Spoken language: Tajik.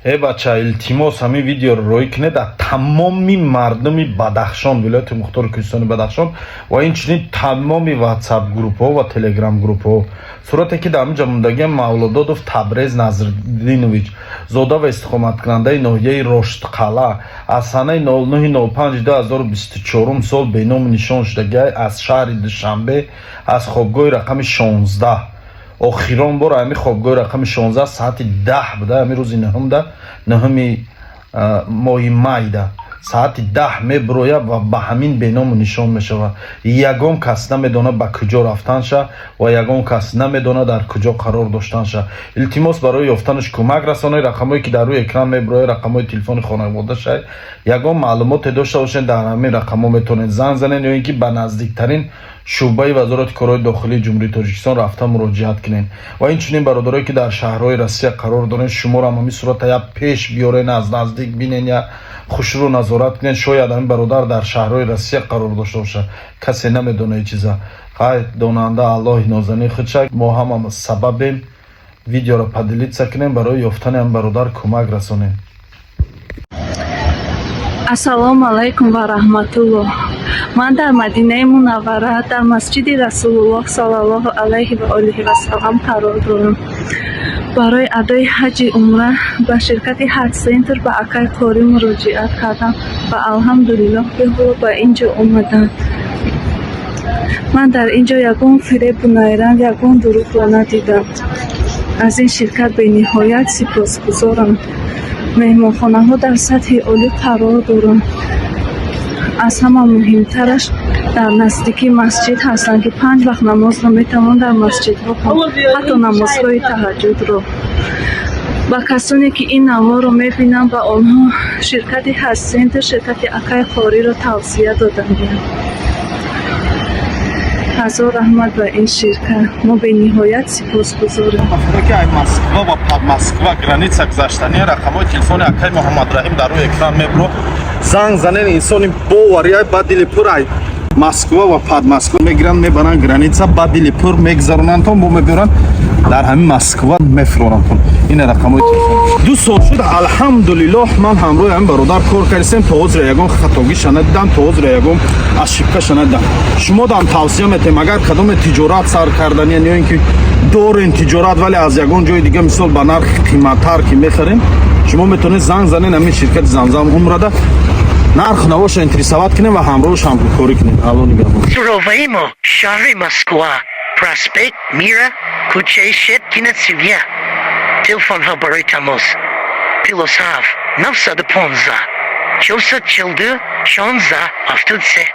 бача, илтимос ҳамин видеоро роӣ кунед аз тамоми мардуми Бадахшон, вилояти Мухтори Кӯҳистони Бадахшон ва инчунин тамоми WhatsApp группҳо ва Telegram группҳо. сурате ки дар онҷа мондагиам Мавлудодов Табрез Назриддинович, зода ва истиқоматкунандаи ноҳияи Роштқала, аз санаи 09/05/2024 сол беном нишон шудагӣ аз шаҳри Душанбе аз хобгоҳи рақами 16. охирон бор ҳамин хобгоҳи рақами 16 соати 10 буда, ҳамин рӯзи 9-umi моҳи майда соати 10 мебирояд ва ба ҳамин беному нишон мешавад. Ягон кас намедонад ба куҷо рафтанша ва ягон кас намедонад дар куҷо қарор доштанша. илтимос барои ёфтанаш кӯмак расонед. рақамҳое ки дар рӯи экран мебирояд рақамҳои телефони хонаводаша. ягон маълумоте дошта бошед, дар ҳамин рақамҳо метавонед занг занед ё ин ки ба наздиктарин шӯъбаи вазорати корҳои дохилии ҷумҳурии Тоҷикистон рафта муроҷиат кунед. ва инчунин бародарое ки дар шаҳрҳои Россия қарор доред, шуморо ҳам ҳамин сурата я пеш биёред, аз наздик бинед, я хушрӯ назорат кунед. шояд ҳамин бародар дар шаҳрҳои Россия қарор дошта бошад, касе намедонад чиза. хай донанда Аллоҳи нозанин худша, мо ҳама сабабем. видеоро падилитса кунем, барои ёфтани ҳамин бародар кӯмак расонем. Ассалому алайкум ва раҳматуллоҳ. Ман дар Мадинаи Мунаввара дар масҷиди Расулуллоҳ саллаллоҳу алайҳи ва олиҳи ва саллам қарор дорам. барои адои ҳаҷи умра ба ширкати ҳаҷ центр ба акай қори муроҷиат кардам ва алҳамдулиллоҳ беҳоло ба ин ҷо омадам. ман дар ин ҷо ягон фиребу найрам, ягон дурӯғро надидам. аз ин ширкат бениҳоят сипосгузорам. меҳмонхонаҳо дар сатҳи олӣ қарор доранд. аз ҳама муҳимтараш дар наздикӣ масҷид ҳастанд ки 5 вақт намозро метавон дар масҷидҳо хонд, ҳатто намозҳои таҳаҷҷудро. ба касоне ки ин наворо мебинанд, ба онҳо ширкати ҳаҷ центр, ширкати акай қориро тавсия додам. ҳазор раҳмат ба ин ширкат. мо бениҳоят сипосгузорем. Москва ва Подмосква граница гузаштани рақамҳои телефони акай Муҳаммадраҳим дар рӯи экран мебро. занг занен инсони бовария ба дили пур ай Москва ва Подмосква мегиранд, мебаранд граница, ба дили пур мегзаронанд, то бо мебаранд дар ҳамин Москва мефуронанд. ин рақамҳои телефон. 2 сол шуд алҳамдулиллоҳ ман ҳамроҳи ҳамин бародар кор кардем. то ҳозир ягон хатогиша надидам, то ҳозир ягон ошибкаша надидам. шумо дам тавсия метем, агар кадоме тиҷорат сар кардани ё ин ки дорен тиҷорат вале аз ягон ҷои дига мисол ба нархи қиматтар ки мехарем, шумо метавонед занг занед ҳамин ширкати Замзам умрада нарх навоша интересоват кунем ва ҳамроҳш ҳамкорӣ кунем. Алло нигаҳбон. Суроваи мо шаҳри Москва, проспект Мира, кӯчаи Щеткина Сивья. телефонҳо барои тамос +7 915 442 16 73.